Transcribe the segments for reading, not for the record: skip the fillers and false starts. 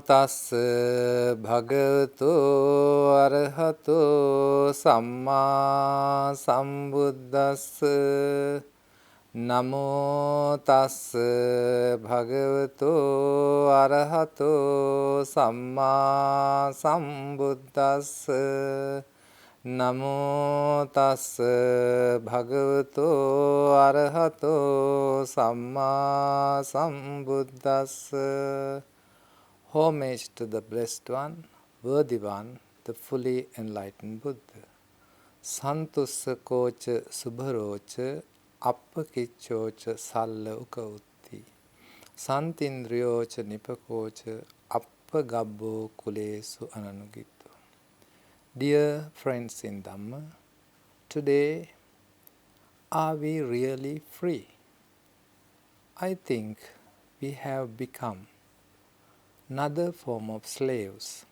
tassa bhagavato arahato samma sambuddhassa. Namo tassa bhagavato arahato samma sambuddhassa. Namo tassa bhagavato arahato samma sambuddhassa. Homage to the Blessed One, Worthy One, the fully enlightened Buddha. Santussa kocha subharocha appakicchocha salla ukautti. Santindriyocha nipakocha appagabbo kulesu ananugitto. Dear friends in Dhamma, today, are we really free? I think we have become another form of slaves.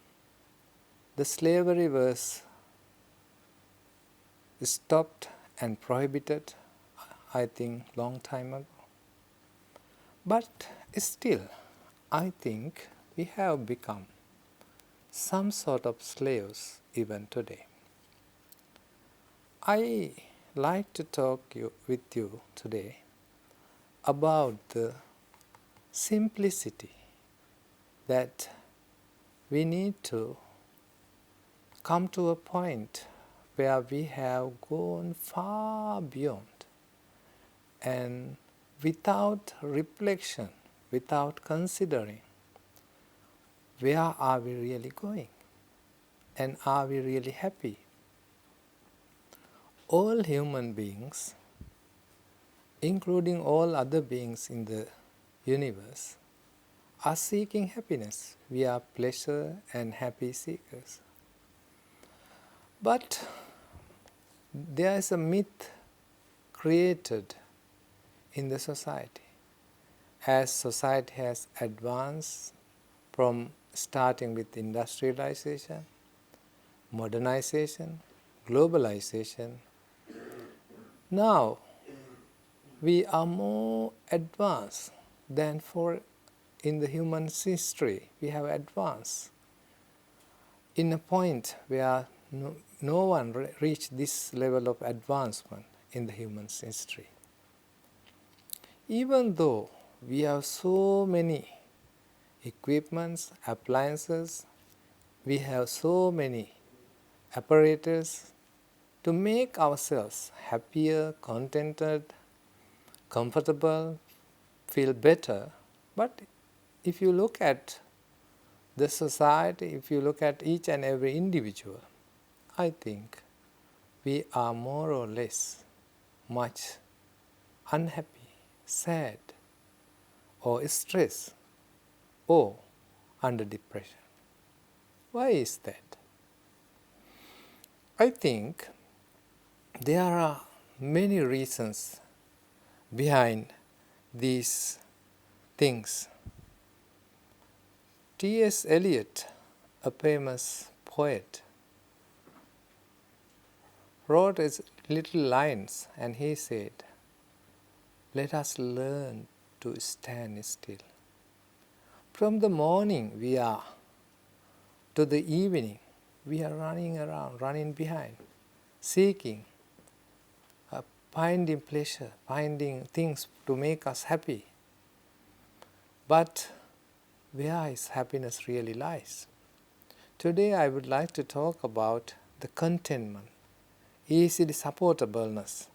The slavery was stopped and prohibited, I think, long time ago. But still, I think we have become some sort of slaves even today. I like to talk with you today about the simplicity that we need to come to a point where we have gone far beyond, and without reflection, without considering, where are we really going? And are we really happy? All human beings, including all other beings in the universe, are seeking happiness. We are pleasure and happy seekers. But there is a myth created in the society. As society has advanced from starting with industrialization, modernization, globalization, now we are more advanced than in the human history. We have advanced in a point where no one reached this level of advancement in the human history. Even though we have so many equipments, appliances, we have so many apparatus to make ourselves happier, contented, comfortable, feel better. But if you look at the society, if you look at each and every individual, I think we are more or less much unhappy, sad, or stressed, or under depression. Why is that? I think there are many reasons behind these things. T.S. Eliot, a famous poet, wrote his little lines and he said, "Let us learn to stand still. From the morning we are to the evening, we are running around, running behind, seeking, finding pleasure, finding things to make us happy. But where is happiness really lies?" Today I would like to talk about the contentment, easily supportableness.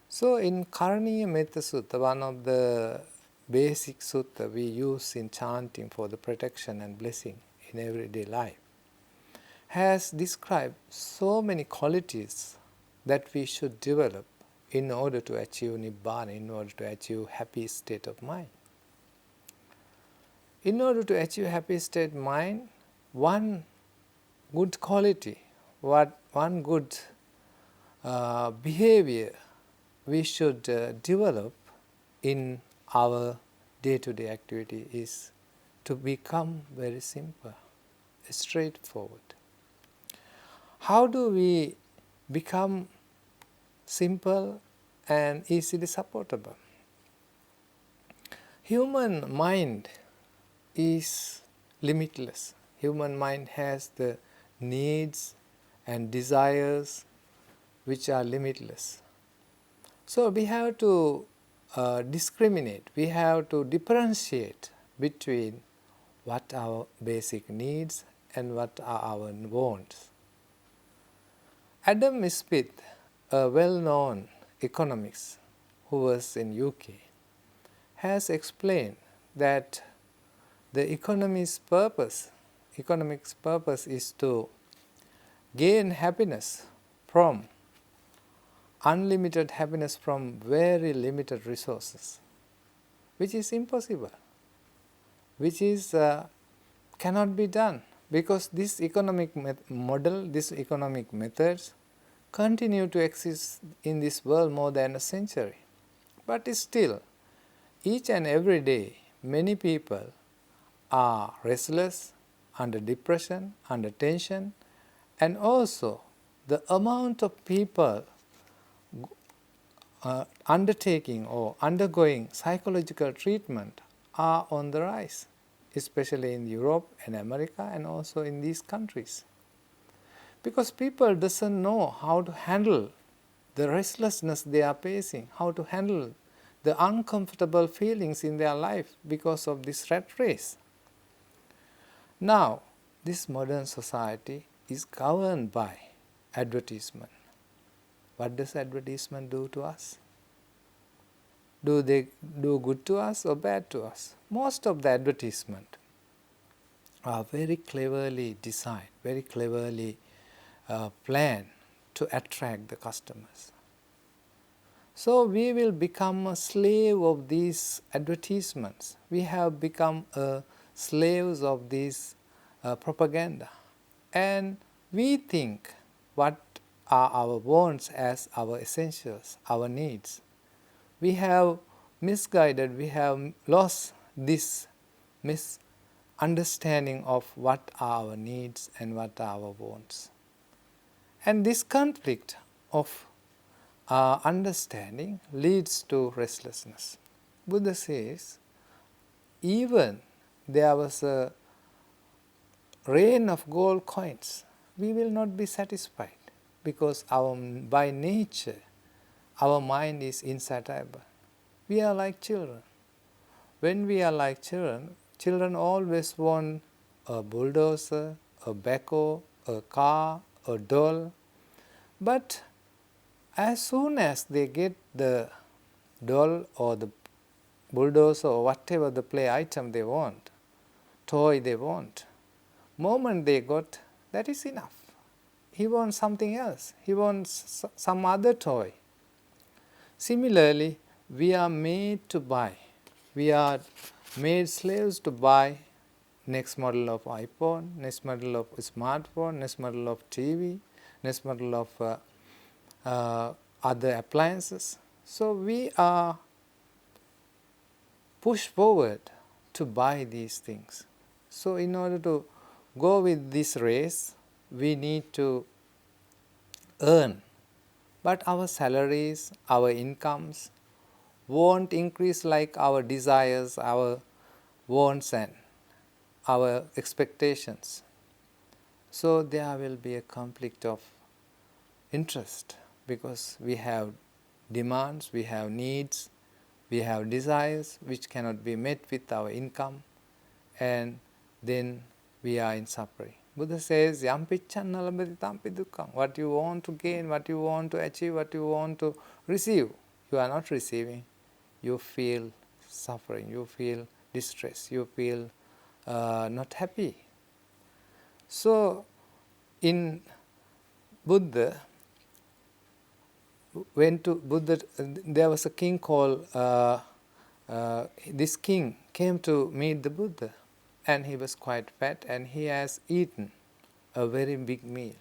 So in Karaniya Metta Sutta, one of the basic sutta we use in chanting for the protection and blessing in everyday life, has described so many qualities that we should develop in order to achieve Nibbana, in order to achieve happy state of mind. In order to achieve happy state of mind, one good quality, one good behavior we should develop in our day-to-day activity is to become very simple, straightforward. How do we become simple and easily supportable? Human mind is limitless. Human mind has the needs and desires which are limitless. So we have to discriminate, we have to differentiate between what are our basic needs and what are our wants. Adam Smith, a well-known economist who was in UK, has explained that the economic's purpose is to gain happiness from unlimited happiness from very limited resources, which is impossible, which is cannot be done, because this economic model, these economic methods continue to exist in this world more than a century. But still, each and every day, many people are restless, under depression, under tension, and also the amount of people undertaking or undergoing psychological treatment are on the rise, especially in Europe and America and also in these countries. Because people doesn't know how to handle the restlessness they are facing, how to handle the uncomfortable feelings in their life because of this rat race. Now, this modern society is governed by advertisement. What does advertisement do to us? Do they do good to us or bad to us? Most of the advertisement are very cleverly designed, very cleverly planned to attract the customers. So we will become a slave of these advertisements. We have become slaves of this propaganda. And we think what are our wants as our essentials, our needs. We have misguided, we have lost this misunderstanding of what are our needs and what are our wants. And this conflict of understanding leads to restlessness. Buddha says, even there was a rain of gold coins, we will not be satisfied, because by nature, our mind is insatiable. We are like children. When we are like children, children always want a bulldozer, a backhoe, a car, a doll. But as soon as they get the doll or the bulldozer or whatever the play item they want, toy they want, moment they got, that is enough. He wants something else. He wants some other toy. Similarly, we are made to buy. We are made slaves to buy next model of iPhone, next model of smartphone, next model of TV, next model of other appliances. So we are pushed forward to buy these things. So in order to go with this race, we need to earn. But our salaries, our incomes won't increase like our desires, our wants and our expectations. So there will be a conflict of interest, because we have demands, we have needs, we have desires which cannot be met with our income, and then we are in suffering. Buddha says, Yampichanna labhati tampi dukkhaṃ. What you want to gain, what you want to achieve, what you want to receive, you are not receiving. You feel suffering, you feel distress, you feel not happy. So, in Buddha, there was a king called, this king came to meet the Buddha, and he was quite fat and he has eaten a very big meal.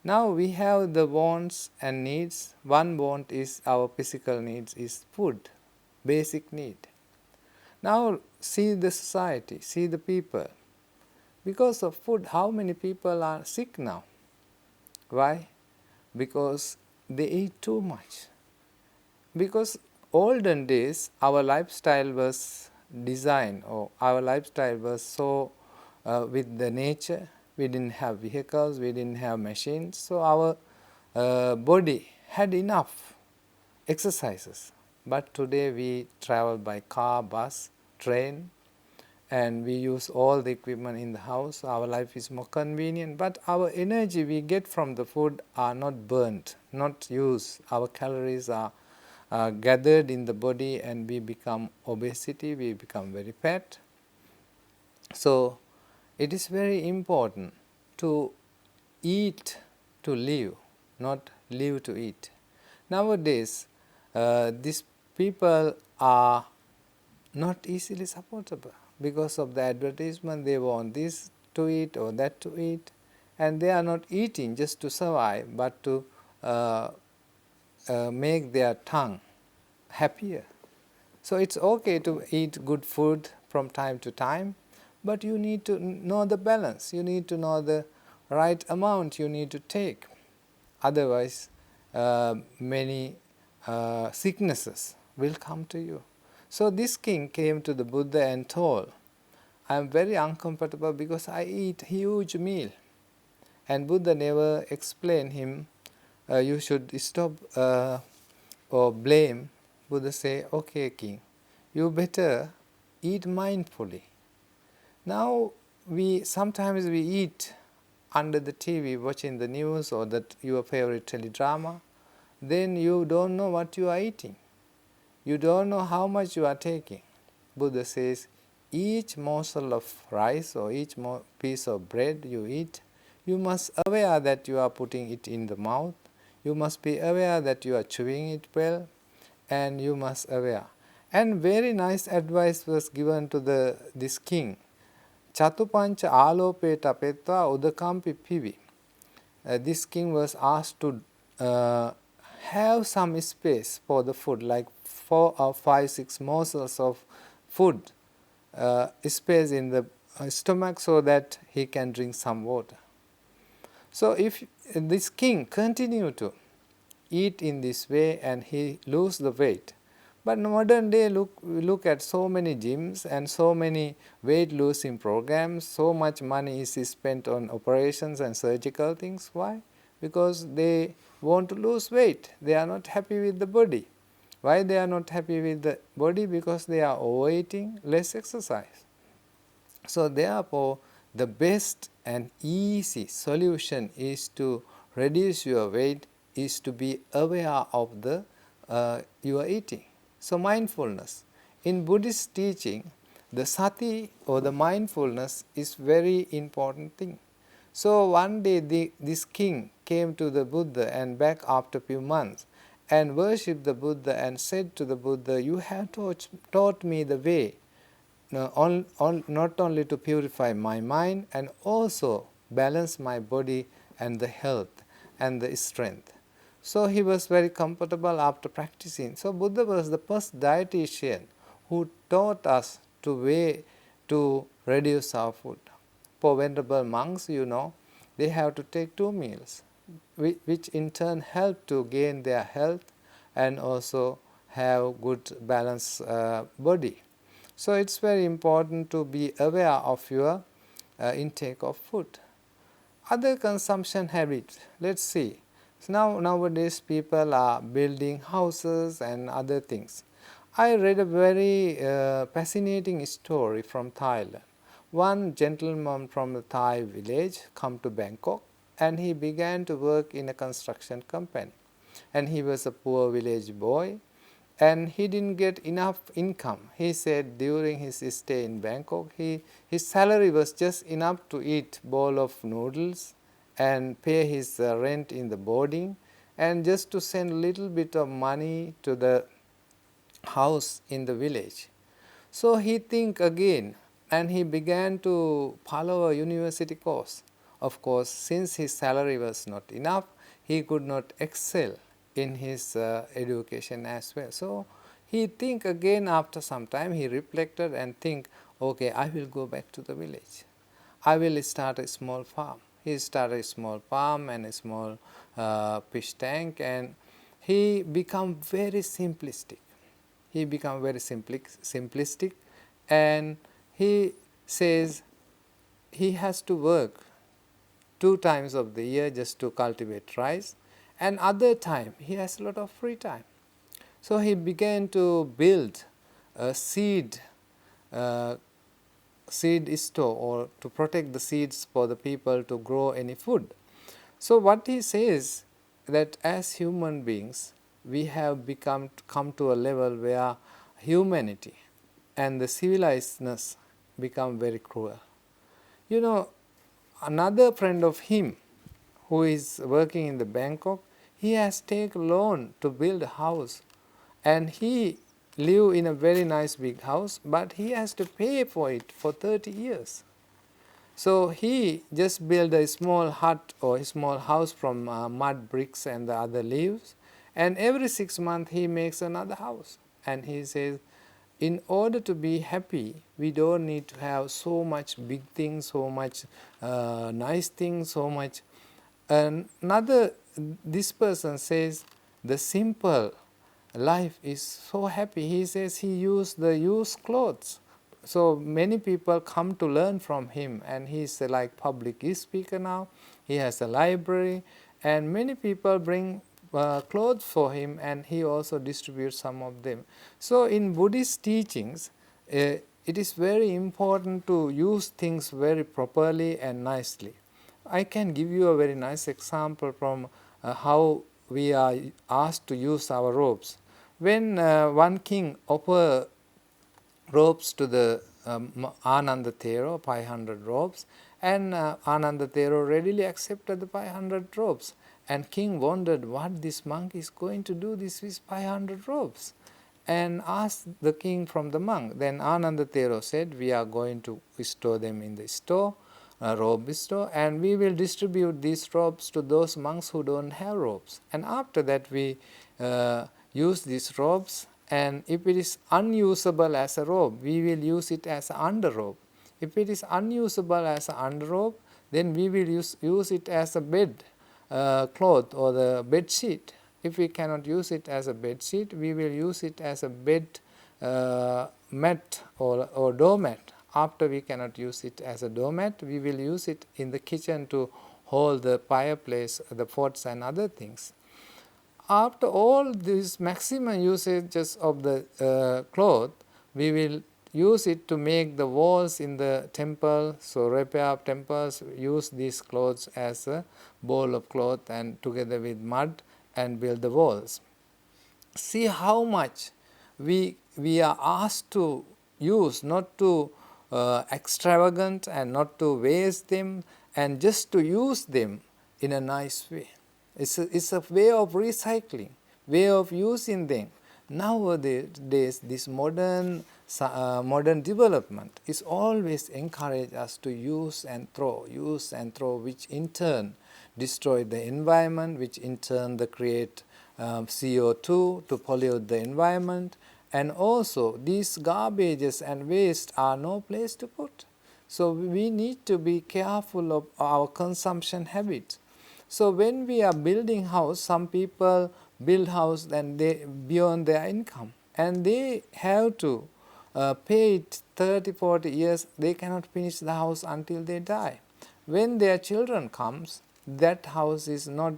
Now we have the wants and needs. One want is our physical needs, is food, basic need. Now see the society, see the people. Because of food, how many people are sick now? Why? Because they eat too much. Because olden days, our lifestyle was designed, or our lifestyle was so with the nature. We didn't have vehicles, we didn't have machines, so our body had enough exercises. But today we travel by car, bus, train, and we use all the equipment in the house. Our life is more convenient, but our energy we get from the food are not burnt, not used. Our calories are gathered in the body, and we become obesity, we become very fat. So it is very important to eat to live, not live to eat. Nowadays, these people are not easily supportable because of the advertisement. They want this to eat or that to eat, and they are not eating just to survive, but to make their tongue happier. So it's okay to eat good food from time to time, but you need to know the balance. You need to know the right amount you need to take. Otherwise, many sicknesses will come to you. So this king came to the Buddha and told, I am very uncomfortable because I eat huge meal. And Buddha never explained him, you should stop or blame. Buddha say, okay king, you better eat mindfully. Now sometimes we eat under the TV watching the news or your favorite teledrama, then you don't know what you are eating. You don't know how much you are taking. Buddha says, each morsel of rice or each piece of bread you eat, you must be aware that you are putting it in the mouth. You must be aware that you are chewing it well, and you must aware. And very nice advice was given to this king. Chatupancha alopeta petva udakampi pivi. This king was asked to have some space for the food, like 4 or 5, 6 morsels of food, space in the stomach so that he can drink some water. So if this king continue to eat in this way and he lose the weight, but modern day look at so many gyms and so many weight losing programs, so much money is spent on operations and surgical things. Why? Because they want to lose weight. They are not happy with the body. Why they are not happy with the body? Because they are overeating, less exercise. So therefore, the best and easy solution is to reduce your weight, is to be aware of the your eating. So mindfulness. In Buddhist teaching, the sati or the mindfulness is very important thing. So one day this king came to the Buddha and back after few months and worshipped the Buddha and said to the Buddha, you have taught me the way not only to purify my mind and also balance my body and the health and the strength. So he was very comfortable after practicing. So Buddha was the first dietitian who taught us to reduce our food. For venerable monks, they have to take 2 meals, which in turn help to gain their health and also have good balanced body. So it's very important to be aware of your intake of food. Other consumption habits, let's see. So nowadays people are building houses and other things. I read a very fascinating story from Thailand. One gentleman from the Thai village come to Bangkok and he began to work in a construction company. And he was a poor village boy and he didn't get enough income. He said during his stay in Bangkok, his salary was just enough to eat bowl of noodles and pay his rent in the boarding and just to send a little bit of money to the house in the village. So he think again and he began to follow a university course. Of course, since his salary was not enough, he could not excel in his education as well. So he think again after some time, he reflected and think, okay, I will go back to the village. I will start a small farm. He started a small farm and a small fish tank and he become very simplistic. He become very simplistic and he says, he has to work 2 times of the year just to cultivate rice, and other time he has a lot of free time. So he began to build a seed store, or to protect the seeds for the people to grow any food. So what he says, that as human beings we have come to a level where humanity and the civilizedness become very cruel. You know, another friend of him who is working in the Bangkok, he has taken loan to build a house, and he live in a very nice big house, but he has to pay for it for 30 years. So he just built a small hut or a small house from mud bricks and the other leaves, and every 6 months he makes another house. And he says, in order to be happy, we don't need to have so much big things, so much nice things, so much. Another, this person says, the simple life is so happy. He says he used the used clothes. So many people come to learn from him, and he is like public speaker now. He has a library, and many people bring clothes for him, and he also distributes some of them. So in Buddhist teachings, it is very important to use things very properly and nicely. I can give you a very nice example from how we are asked to use our robes. When one king offered robes to the Ananda Thero, 500 robes, and Ananda Thero readily accepted the 500 robes. And king wondered what this monk is going to do this with 500 robes, and asked the king from the monk. Then Ananda Thero said, we are going to store them in the store, robe store, and we will distribute these robes to those monks who don't have robes. And after that we use these robes, and if it is unusable as a robe, we will use it as an underrobe. If it is unusable as an underrobe, then we will use it as a bed cloth or the bed sheet. If we cannot use it as a bed sheet, we will use it as a bed mat or doormat. After we cannot use it as a doormat, we will use it in the kitchen to hold the fireplace, the pots and other things. After all these maximum usages of the cloth, we will use it to make the walls in the temple. So repair temples use these clothes as a bowl of cloth and together with mud and build the walls. See how much we are asked to use, not to extravagant and not to waste them, and just to use them in a nice way. It's a way of recycling, way of using them. Nowadays, this modern development is always encourage us to use and throw, which in turn destroy the environment, which in turn create CO2 to pollute the environment, and also these garbages and waste are no place to put. So we need to be careful of our consumption habits. So when we are building house, some people build house and they beyond their income, and they have to pay it 30-40 years. They cannot finish the house until they die. When their children comes, that house is not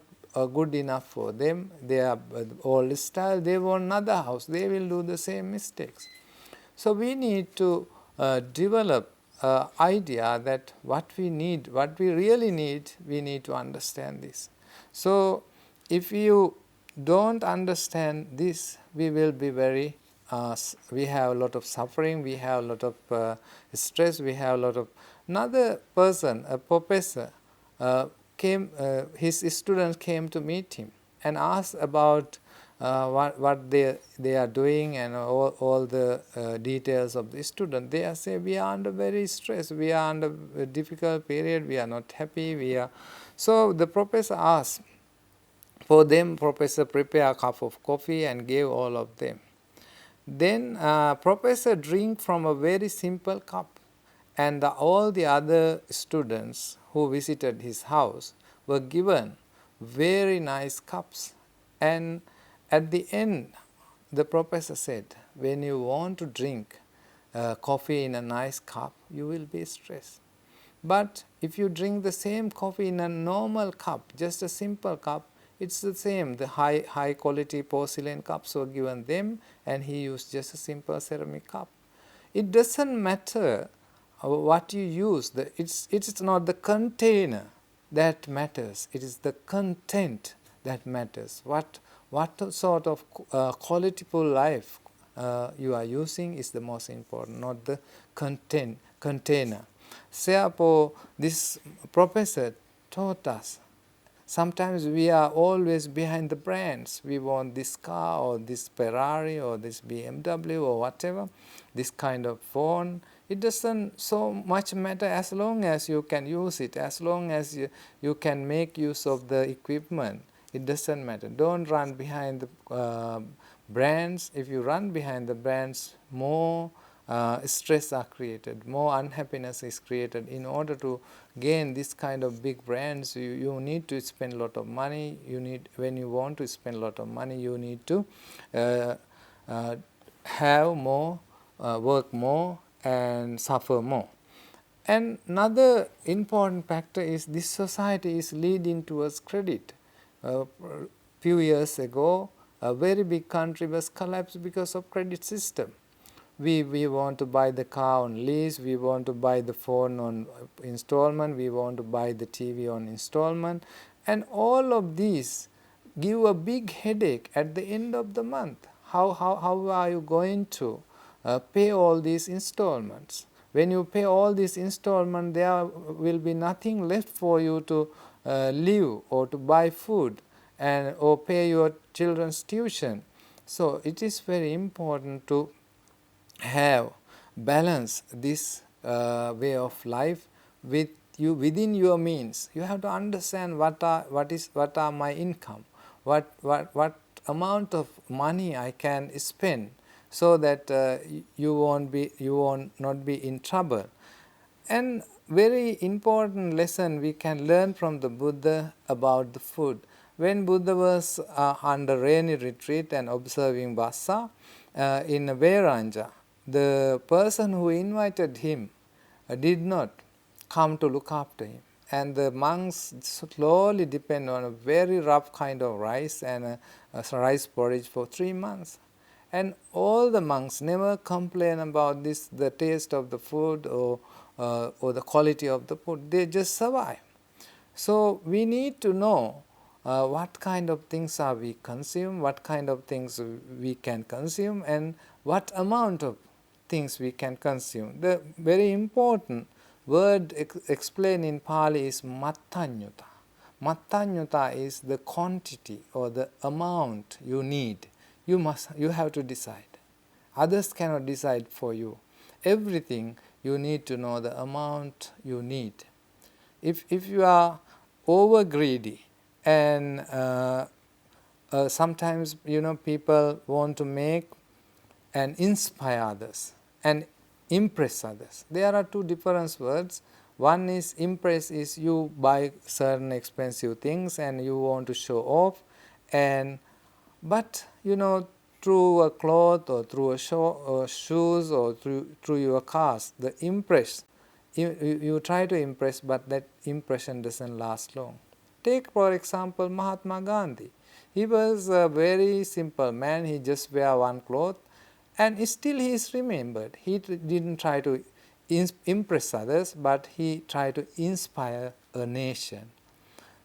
good enough for them. They are old style, they want another house, they will do the same mistakes. So we need to develop idea that what we need, what we really need, we need to understand this. So if you don't understand this, we will be very we have a lot of suffering, we have a lot of stress, we have a lot of. Another person, a professor, his students came to meet him and asked about what they are doing and all the details of the student. They are saying, we are under very stress, we are under a difficult period, we are not happy, we are. So the professor asked for them. Professor prepared a cup of coffee and gave all of them. Then professor drink from a very simple cup, and all the other students who visited his house were given very nice cups. And at the end, the professor said, when you want to drink coffee in a nice cup, you will be stressed. But if you drink the same coffee in a normal cup, just a simple cup, it's the same. The high quality porcelain cups were given them, and he used just a simple ceramic cup. It doesn't matter what you use. It's not the container that matters. It is the content that matters. What sort of qualityful life you are using is the most important, not the container. Therefore, this professor taught us, sometimes we are always behind the brands. We want this car or this Ferrari or this BMW or whatever, this kind of phone. It doesn't so much matter as long as you can use it, as long as you can make use of the equipment. It doesn't matter. Don't run behind the brands. If you run behind the brands, more stress are created, more unhappiness is created. In order to gain this kind of big brands, you need to spend a lot of money. When you want to spend a lot of money, you need to have more, work more, and suffer more. And another important factor is this society is leading towards credit. Few years ago, a very big country was collapsed because of credit system. We want to buy the car on lease, we want to buy the phone on installment, we want to buy the TV on installment, and all of these give a big headache at the end of the month. How are you going to pay all these installments? When you pay all these installments, there will be nothing left for you to live or to buy food or pay your children's tuition. So it is very important to have balance this way of life with you within your means. You have to understand what are my income, what amount of money I can spend, so that you won't not be in trouble. And very important lesson we can learn from the Buddha about the food. When Buddha was under rainy retreat and observing Vassa in Beraagama, the person who invited him did not come to look after him. And the monks slowly depend on a very rough kind of rice and a rice porridge for 3 months. And all the monks never complain about this, the taste of the food or the quality of the food. They just survive. So we need to know what kind of things are we consume, what kind of things we can consume, and what amount of things we can consume. The very important word explained in Pali is mattanyuta. Mattanyuta is the quantity or the amount you need. You have to decide. Others cannot decide for you. Everything you need to know the amount you need. If you are over greedy, and sometimes people want to make and inspire others and impress others. There are two different words. One is impress, is you buy certain expensive things and you want to show off, but through a cloth or through a shoes or through your cars, the impress, you try to impress, but that impression doesn't last long. Take for example Mahatma Gandhi. He was a very simple man. He just wear one cloth, and still he is remembered. He didn't try to impress others, but he tried to inspire a nation.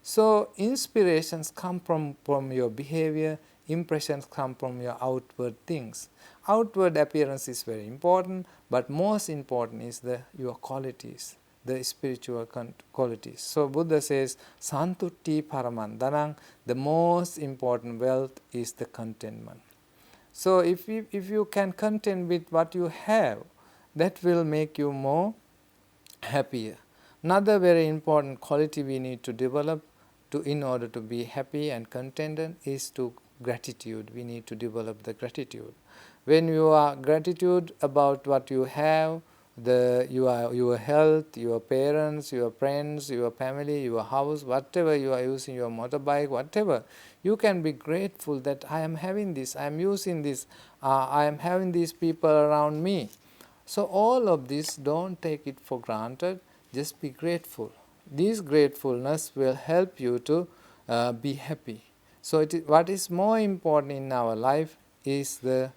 So inspirations come from your behavior, impressions come from your outward things. Outward appearance is very important, but most important is your qualities, the spiritual qualities. So Buddha says, Santutti Paramandanang, the most important wealth is the contentment. So if you can content with what you have, that will make you more happier. Another very important quality we need to develop in order to be happy and contented is to gratitude. We need to develop the gratitude. When you are gratitude about what you have, your health, your parents, your friends, your family, your house, whatever you are using, your motorbike, whatever, you can be grateful that I am having this, I am using this, I am having these people around me. So all of this, don't take it for granted. Just be grateful. This gratefulness will help you to be happy. So what is more important in our life is the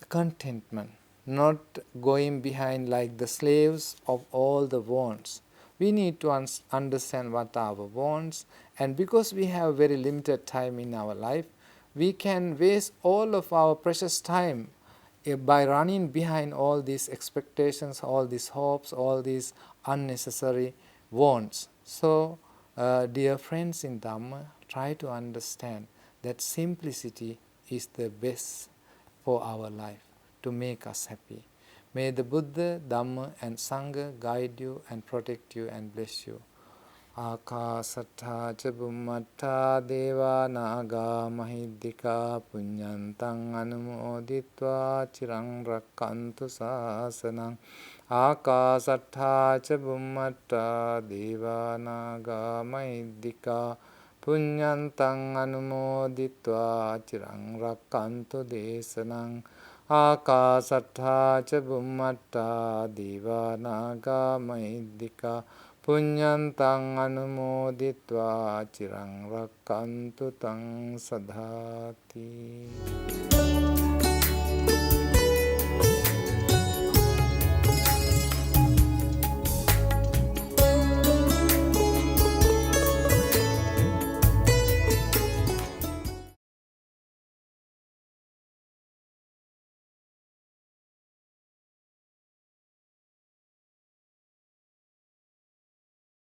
contentment, not going behind like the slaves of all the wants. We need to understand what are our wants, and because we have very limited time in our life, we can waste all of our precious time by running behind all these expectations, all these hopes, all these unnecessary wants. So, dear friends in Dhamma, try to understand that simplicity is the best for our life to make us happy. May the Buddha, Dhamma and Sangha guide you and protect you and bless you. Akasattha ca bummattha deva naga mahiddhika punyantang anumoditva cirang rakkantu sasanang. Akasattha ca bummattha deva naga mahiddhika punyantang anumoditva cirang rakkantu desanang. Akasattha ca bummattha deva naga mahiddhika punyantang anumoditva cirang rakkantu tang sadhati.